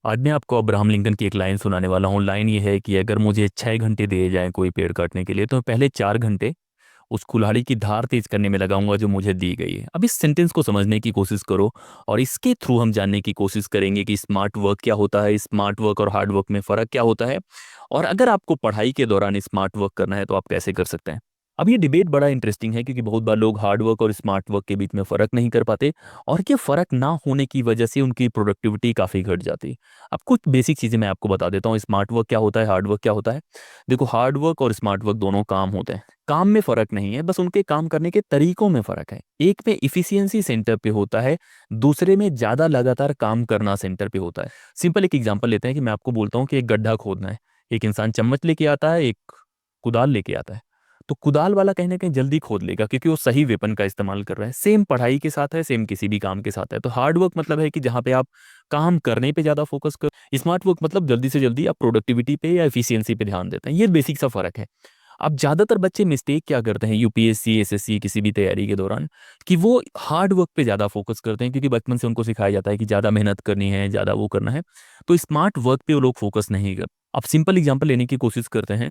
आज मैं आपको अब्राहम लिंकन की एक लाइन सुनाने वाला हूँ। लाइन ये है कि अगर मुझे 6 घंटे दिए जाएं कोई पेड़ काटने के लिए, तो मैं पहले 4 घंटे उस कुल्हाड़ी की धार तेज करने में लगाऊंगा जो मुझे दी गई है। अब इस सेंटेंस को समझने की कोशिश करो और इसके थ्रू हम जानने की कोशिश करेंगे कि स्मार्ट वर्क क्या होता है, स्मार्ट वर्क और हार्ड वर्क में फ़र्क क्या होता है, और अगर आपको पढ़ाई के दौरान स्मार्ट वर्क करना है तो आप कैसे कर सकते हैं। अब ये डिबेट बड़ा इंटरेस्टिंग है क्योंकि बहुत बार लोग हार्ड वर्क और स्मार्ट वर्क के बीच में फ़र्क नहीं कर पाते, और ये फ़र्क ना होने की वजह से उनकी प्रोडक्टिविटी काफ़ी घट जाती है। अब कुछ बेसिक चीज़ें मैं आपको बता देता हूँ, स्मार्ट वर्क क्या होता है, हार्ड वर्क क्या होता है। देखो, हार्ड वर्क और स्मार्ट वर्क दोनों काम होते हैं, काम में फ़र्क नहीं है, बस उनके काम करने के तरीकों में फ़र्क है। एक में इफ़िशियंसी सेंटर पे होता है, दूसरे में ज़्यादा लगातार काम करना सेंटर पे होता है। सिंपल एक एग्जांपल लेते हैं कि मैं आपको बोलता हूँ कि एक गड्ढा खोदना है। एक इंसान चम्मच लेके आता है, एक कुदाल लेके आता है। तो कुदाल वाला कहीं न कहीं जल्दी खोद लेगा क्योंकि वो सही वेपन का इस्तेमाल कर रहा है। सेम पढ़ाई के साथ है, सेम किसी भी काम के साथ है। तो हार्ड वर्क मतलब है कि जहाँ पे आप काम करने पे ज़्यादा फ़ोकस कर, स्मार्ट वर्क मतलब जल्दी से जल्दी आप प्रोडक्टिविटी पे या एफिशिएंसी पे ध्यान देते हैं। ये बेसिक सा फ़र्क है। अब ज़्यादातर बच्चे मिस्टेक क्या करते हैं यूपीएससी, एसएससी किसी भी तैयारी के दौरान, कि वो हार्ड वर्क पे ज़्यादा फ़ोकस करते हैं क्योंकि बचपन से उनको सिखाया जाता है कि ज़्यादा मेहनत करनी है, ज़्यादा वो करना है। तो स्मार्ट वर्क पे वो लोग फ़ोकस नहीं कर। अब सिंपल एग्जांपल लेने की कोशिश करते हैं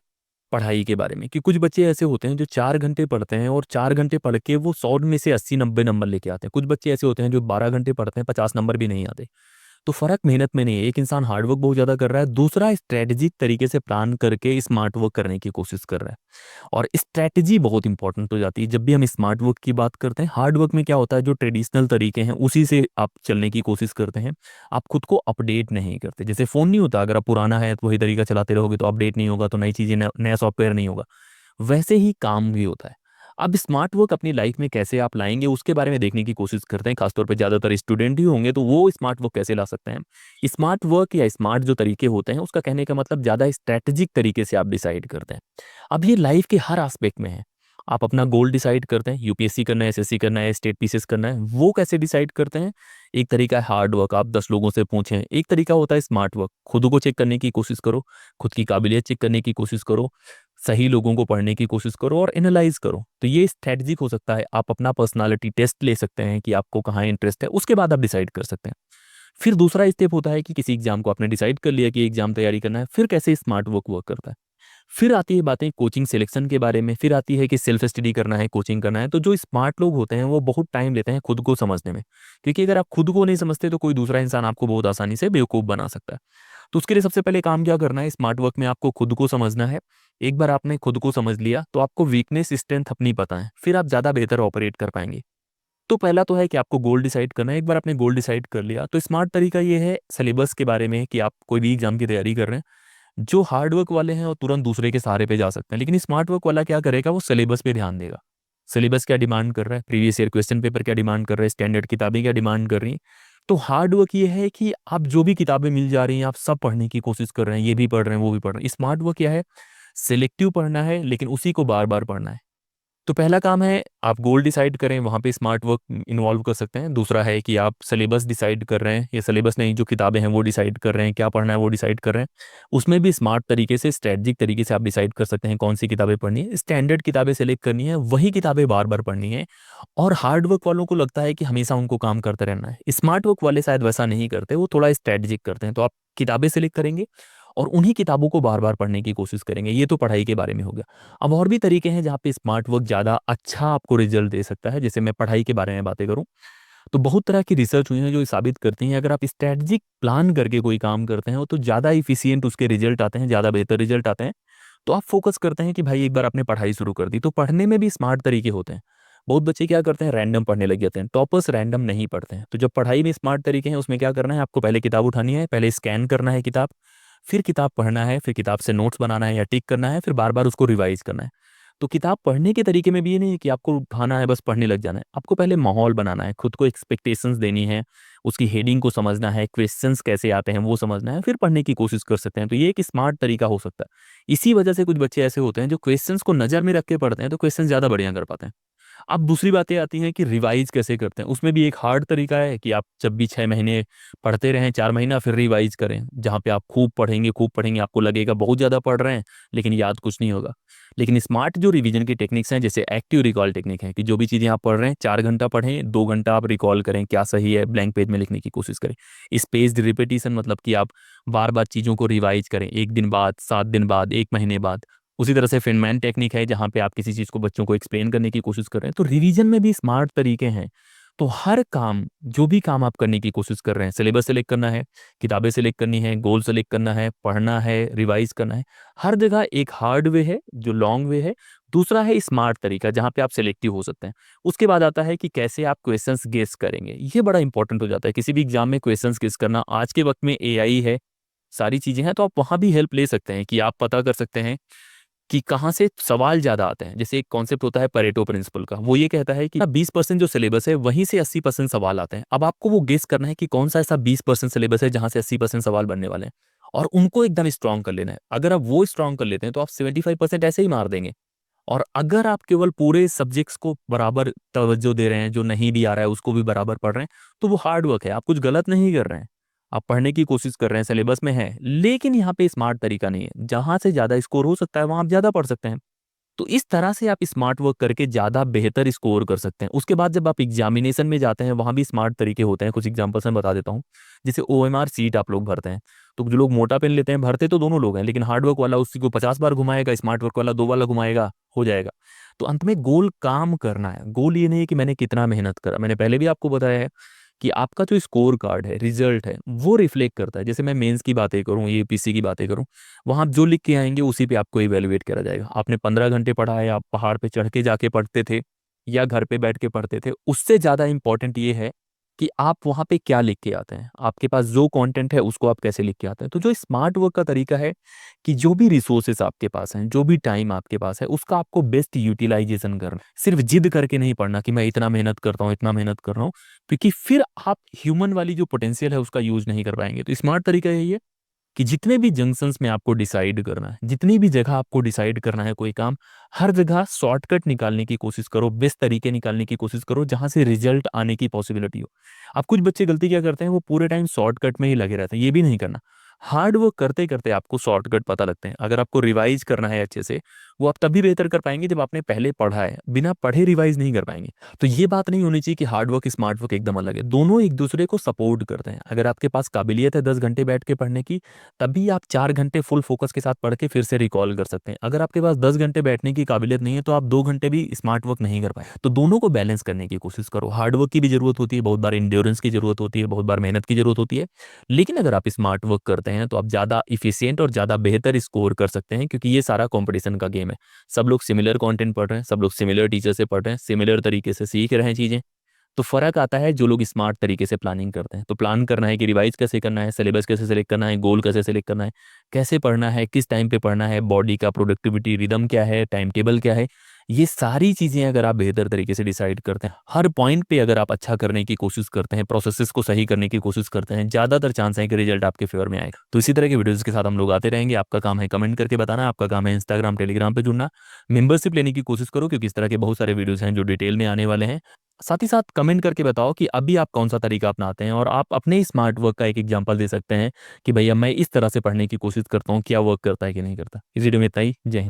पढ़ाई के बारे में, कि कुछ बच्चे ऐसे होते हैं जो 4 घंटे पढ़ते हैं और 4 घंटे पढ़ के वो 100 में से 80-90 नंबर लेके आते हैं। कुछ बच्चे ऐसे होते हैं जो 12 घंटे पढ़ते हैं, 50 नंबर भी नहीं आते। तो फ़र्क मेहनत में नहीं है। एक इंसान हार्ड वर्क बहुत ज़्यादा कर रहा है, दूसरा स्ट्रैटेजिक तरीके से प्लान करके स्मार्ट वर्क करने की कोशिश कर रहा है। और स्ट्रैटेजी बहुत इंपॉर्टेंट हो जाती है जब भी हम स्मार्ट वर्क की बात करते हैं। हार्ड वर्क में क्या होता है, जो ट्रेडिशनल तरीके हैं उसी से आप चलने की कोशिश करते हैं। आप खुद को अपडेट नहीं करते। जैसे फ़ोन नहीं होता, अगर आप पुराना है तो वही तरीका चलाते रहोगे तो अपडेट नहीं होगा, तो नई चीज़ें, नया सॉफ्टवेयर नहीं होगा। वैसे ही काम भी होता है। अब स्मार्ट वर्क अपनी लाइफ में कैसे आप लाएँगे उसके बारे में देखने की कोशिश करते हैं। खासतौर पे ज़्यादातर स्टूडेंट ही होंगे तो वो स्मार्ट वर्क कैसे ला सकते हैं। स्मार्ट वर्क या स्मार्ट जो तरीके होते हैं उसका कहने का मतलब ज़्यादा स्ट्रैटेजिक तरीके से आप डिसाइड करते हैं। अब ये लाइफ के हर एस्पेक्ट में है। आप अपना गोल डिसाइड करते हैं, यूपीएससी करना है, एसएससी करना है, स्टेट पीसीएस करना है, वो कैसे डिसाइड करते हैं। एक तरीका है हार्ड वर्क, आप 10 लोगों से पूछें। एक तरीका होता है स्मार्ट वर्क, खुद को चेक करने की कोशिश करो, खुद की काबिलियत चेक करने की कोशिश करो, सही लोगों को पढ़ने की कोशिश करो और एनालाइज़ करो। तो ये स्ट्रैटेजिक हो सकता है। आप अपना पर्सनैलिटी टेस्ट ले सकते हैं कि आपको कहाँ इंटरेस्ट है, उसके बाद आप डिसाइड कर सकते हैं। फिर दूसरा स्टेप होता है कि किसी एग्ज़ाम को आपने डिसाइड कर लिया कि एग्ज़ाम तैयारी करना है, फिर कैसे स्मार्ट वर्क वर्क करता है। फिर आती है बातें कोचिंग सिलेक्शन के बारे में, फिर आती है कि सेल्फ स्टडी करना है, कोचिंग करना है। तो जो स्मार्ट लोग होते हैं वो बहुत टाइम लेते हैं खुद को समझने में, क्योंकि अगर आप खुद को नहीं समझते तो कोई दूसरा इंसान आपको बहुत आसानी से बेवकूफ़ बना सकता है। तो उसके लिए सबसे पहले काम क्या करना है, स्मार्ट वर्क में आपको खुद को समझना है। एक बार आपने खुद को समझ लिया तो आपको वीकनेस स्ट्रेंथ अपनी पता है, फिर आप ज़्यादा बेहतर ऑपरेट कर पाएंगे। तो पहला तो है कि आपको गोल डिसाइड करना है। एक बार आपने गोल डिसाइड कर लिया तो स्मार्ट तरीका ये है सिलेबस के बारे में, कि आप कोई भी एग्जाम की तैयारी कर रहे हैं। जो हार्ड वर्क वाले हैं वो तुरंत दूसरे के सहारे पे जा सकते हैं, लेकिन स्मार्ट वर्क वाला क्या करेगा, वो सिलेबस पे ध्यान देगा। सिलेबस क्या डिमांड कर रहा है, प्रीवियस ईयर क्वेश्चन पेपर क्या डिमांड कर रहा है, स्टैंडर्ड किताबें क्या डिमांड कर रही हैं। तो हार्ड वर्क ये है कि आप जो भी किताबें मिल जा रही हैं आप सब पढ़ने की कोशिश कर रहे हैं, ये भी पढ़ रहे हैं वो भी पढ़ रहे हैं। स्मार्ट वर्क क्या है, सिलेक्टिव पढ़ना है लेकिन उसी को बार बार पढ़ना है। तो पहला काम है आप गोल डिसाइड करें, वहाँ पे स्मार्ट वर्क इन्वॉल्व कर सकते हैं। दूसरा है कि आप सिलेबस डिसाइड कर रहे हैं, या सिलेबस नहीं, जो किताबें हैं वो डिसाइड कर रहे हैं, क्या पढ़ना है वो डिसाइड कर रहे हैं। उसमें भी स्मार्ट तरीके से, स्ट्रेटजिक तरीके से आप डिसाइड कर सकते हैं कौन सी किताबें पढ़नी है। स्टैंडर्ड किताबें सेलेक्ट करनी है, वही किताबें बार बार पढ़नी है। और हार्ड वर्क वालों को लगता है कि हमेशा उनको काम करते रहना है। स्मार्ट वर्क वाले शायद वैसा नहीं करते, वो थोड़ा स्ट्रेटजिक करते हैं। तो आप किताबें सेलेक्ट करेंगे और उन्हीं किताबों को बार बार पढ़ने की कोशिश करेंगे। ये तो पढ़ाई के बारे में हो गया। अब और भी तरीके हैं जहाँ पे स्मार्ट वर्क ज़्यादा अच्छा आपको रिजल्ट दे सकता है। जैसे मैं पढ़ाई के बारे में बातें करूँ तो बहुत तरह की रिसर्च हुई है जो साबित करती हैं अगर आप स्ट्रैटेजिक प्लान करके कोई काम करते हैं तो ज़्यादा इफिशिएंट उसके रिजल्ट आते हैं, ज़्यादा बेहतर रिजल्ट आते हैं। तो आप फोकस करते हैं कि भाई एक बार आपने पढ़ाई शुरू कर दी, तो पढ़ने में भी स्मार्ट तरीके होते हैं। बहुत बच्चे क्या करते हैं, रैंडम पढ़ने लग जाते हैं। टॉपर्स रैंडम नहीं पढ़ते हैं। तो जब पढ़ाई में स्मार्ट तरीके हैं उसमें क्या करना है, आपको पहले किताब उठानी है, पहले स्कैन करना है किताब, फिर किताब पढ़ना है, फिर किताब से नोट्स बनाना है या टिक करना है, फिर बार बार उसको रिवाइज करना है। तो किताब पढ़ने के तरीके में भी ये नहीं है कि आपको उठाना है बस पढ़ने लग जाना है। आपको पहले माहौल बनाना है, खुद को एक्सपेक्टेशंस देनी है, उसकी हेडिंग को समझना है, क्वेश्चंस कैसे आते हैं वो समझना है, फिर पढ़ने की कोशिश कर सकते हैं। तो ये एक स्मार्ट तरीका हो सकता है। इसी वजह से कुछ बच्चे ऐसे होते हैं जो क्वेश्चंस को नज़र में रख के पढ़ते हैं तो क्वेश्चन ज़्यादा बढ़िया कर पाते हैं। अब दूसरी बातें आती हैं कि रिवाइज कैसे करते हैं। उसमें भी एक हार्ड तरीका है कि आप जब भी 6 महीने पढ़ते रहें, 4 महीना फिर रिवाइज करें, जहाँ पे आप खूब पढ़ेंगे, आपको लगेगा बहुत ज़्यादा पढ़ रहे हैं लेकिन याद कुछ नहीं होगा। लेकिन स्मार्ट जो रिवीजन की टेक्निक्स हैं, जैसे एक्टिव रिकॉल टेक्निक है, कि जो भी चीज़ें आप पढ़ रहे हैं 4 घंटा पढ़ें, 2 घंटा आप रिकॉल करें क्या सही है, ब्लैंक पेज में लिखने की कोशिश करें। स्पेस्ड रिपीटिशन, मतलब कि आप बार बार चीज़ों को रिवाइज करें, 1 दिन बाद, 7 दिन बाद, 1 महीने बाद। उसी तरह से फिनमैन टेक्निक है, जहाँ पे आप किसी चीज़ को बच्चों को एक्सप्लेन करने की कोशिश कर रहे हैं। तो रिवीजन में भी स्मार्ट तरीके हैं। तो हर काम, जो भी काम आप करने की कोशिश कर रहे हैं, सिलेबस सेलेक्ट करना है, किताबें सेलेक्ट करनी है, गोल सेलेक्ट करना है, पढ़ना है, रिवाइज करना है, हर जगह एक हार्ड वे है जो लॉन्ग वे है, दूसरा है स्मार्ट तरीका जहाँ पे आप सिलेक्टिव हो सकते हैं। उसके बाद आता है कि कैसे आप क्वेश्चंस गेस करेंगे। ये बड़ा इंपॉर्टेंट हो जाता है किसी भी एग्जाम में, क्वेश्चंस गेस करना। आज के वक्त में एआई है, सारी चीज़ें हैं, तो आप वहाँ भी हेल्प ले सकते हैं कि आप पता कर सकते हैं कि कहाँ से सवाल ज़्यादा आते हैं। जैसे एक कॉन्सेप्ट होता है परेटो प्रिंसिपल का, वो ये कहता है कि 20% जो सिलेबस है वहीं से 80% सवाल आते हैं। अब आपको वो गेस करना है कि कौन सा ऐसा 20% सिलेबस है जहाँ से 80% सवाल बनने वाले हैं, और उनको एकदम स्ट्रॉन्ग कर लेना है। अगर आप वो स्ट्रॉन्ग कर लेते हैं तो आप 75% ऐसे ही मार देंगे। और अगर आप केवल पूरे सब्जेक्ट्स को बराबर तवज्जो दे रहे हैं, जो नहीं भी आ रहा है उसको भी बराबर पढ़ रहे हैं, तो वो हार्ड वर्क है, आप कुछ गलत नहीं कर रहे हैं। आप पढ़ने की कोशिश कर रहे हैं, सिलेबस में है, लेकिन यहाँ पे स्मार्ट तरीका नहीं है। जहाँ से ज़्यादा स्कोर हो सकता है वहाँ आप ज़्यादा पढ़ सकते हैं। तो इस तरह से आप स्मार्ट वर्क करके ज़्यादा बेहतर स्कोर कर सकते हैं। उसके बाद जब आप एग्जामिनेशन में जाते हैं, वहाँ भी स्मार्ट तरीके होते हैं। कुछ एग्जांपल्स मैं बता देता हूँ। जैसे ओएमआर सीट आप लोग भरते हैं, तो जो लोग मोटा पेन लेते हैं, भरते तो दोनों लोग हैं, लेकिन हार्ड वर्क वाला उसी को 50 बार घुमाएगा, स्मार्ट वर्क वाला 2 बार घुमाएगा, हो जाएगा। तो अंत में गोल काम करना है। गोल ये नहीं है कि मैंने कितना मेहनत करा। मैंने पहले भी आपको बताया है कि आपका जो स्कोर कार्ड है, रिजल्ट है, वो रिफ्लेक्ट करता है। जैसे मैं मेंस की बातें करूँ, यूपीएससी की बातें करूँ, वहाँ आप जो लिख के आएंगे उसी पे आपको इवेलुएट करा जाएगा। आपने 15 घंटे पढ़ा है, आप पहाड़ पे चढ़ के जाके पढ़ते थे या घर पे बैठ के पढ़ते थे, उससे ज़्यादा इंपॉर्टेंट ये है कि आप वहाँ पे क्या लिख के आते हैं। आपके पास जो कंटेंट है उसको आप कैसे लिख के आते हैं। तो जो स्मार्ट वर्क का तरीका है कि जो भी रिसोर्सेस आपके पास हैं, जो भी टाइम आपके पास है, उसका आपको बेस्ट यूटिलाइजेशन करना। सिर्फ जिद करके नहीं पढ़ना कि मैं इतना मेहनत करता हूँ, इतना मेहनत कर रहा हूँ, क्योंकि फिर आप ह्यूमन वाली जो पोटेंशियल है उसका यूज नहीं कर पाएंगे। तो स्मार्ट तरीका यही है कि जितने भी जंक्शंस में आपको डिसाइड करना है, जितनी भी जगह आपको डिसाइड करना है कोई काम, हर जगह शॉर्टकट निकालने की कोशिश करो, बेस्ट तरीके निकालने की कोशिश करो जहां से रिजल्ट आने की पॉसिबिलिटी हो। अब कुछ बच्चे गलती क्या करते हैं, वो पूरे टाइम शॉर्टकट में ही लगे रहते हैं। ये भी नहीं करना। हार्ड वर्क करते करते आपको शॉर्टकट पता लगते हैं। अगर आपको रिवाइज करना है अच्छे से, वो आप तभी बेहतर कर पाएंगे जब आपने पहले पढ़ा है। बिना पढ़े रिवाइज नहीं कर पाएंगे। तो ये बात नहीं होनी चाहिए कि हार्ड वर्क स्मार्ट वर्क एकदम अलग है। दोनों एक दूसरे को सपोर्ट करते हैं। अगर आपके पास काबिलियत है 10 घंटे बैठ के पढ़ने की, तभी आप 4 घंटे फुल फोकस के साथ पढ़ के फिर से रिकॉल कर सकते हैं। अगर आपके पास 10 घंटे बैठने की काबिलियत नहीं है, तो आप 2 घंटे भी स्मार्ट वर्क नहीं कर पाए। तो दोनों को बैलेंस करने की कोशिश करो। हार्ड वर्क की भी जरूरत होती है, बहुत बार इंड्योरेंस की जरूरत होती है, बहुत बार मेहनत की जरूरत होती है। लेकिन अगर आप स्मार्ट वर्क करते हैं तो आप ज़्यादा इफिशियंट और ज़्यादा बेहतर स्कोर कर सकते हैं, क्योंकि ये सारा कॉम्पिटिशन का गेम है। सब लोग सिमिलर कंटेंट पढ़ रहे हैं, सब लोग सिमिलर टीचर से पढ़ रहे हैं, सिमिलर तरीके से सीख रहे हैं चीज़ें। तो फ़र्क आता है जो लोग स्मार्ट तरीके से प्लानिंग करते हैं। तो प्लान करना है कि रिवाइज कैसे करना है, सिलेबस कैसे सेलेक्ट करना है, गोल कैसे सेलेक्ट करना है, कैसे पढ़ना है, किस टाइम पे पढ़ना है, बॉडी का प्रोडक्टिविटी रिदम क्या है, टाइम टेबल क्या है। ये सारी चीज़ें अगर आप बेहतर तरीके से डिसाइड करते हैं, हर पॉइंट पे अगर आप अच्छा करने की कोशिश करते हैं, प्रोसेसेस को सही करने की कोशिश करते हैं, ज़्यादातर चांस है कि रिजल्ट आपके फेवर में आएगा। तो इसी तरह के वीडियोज़ के साथ हम लोग आते रहेंगे। आपका काम है कमेंट करके बताना, आपका काम है इंस्टाग्राम टेलीग्राम पे जुड़ना, मेंबरशिप लेने की कोशिश करो, क्योंकि इस तरह के बहुत सारे वीडियोज़ हैं जो डिटेल में आने वाले हैं। साथ ही साथ कमेंट करके बताओ कि अभी आप कौन सा तरीका अपनाते हैं, और आप अपने स्मार्ट वर्क का एक एग्जांपल दे सकते हैं कि भैया मैं इस तरह से पढ़ने की कोशिश करता हूँ, क्या वर्क करता है कि नहीं करता। इस वीडियो में इतना ही। जय हिंद।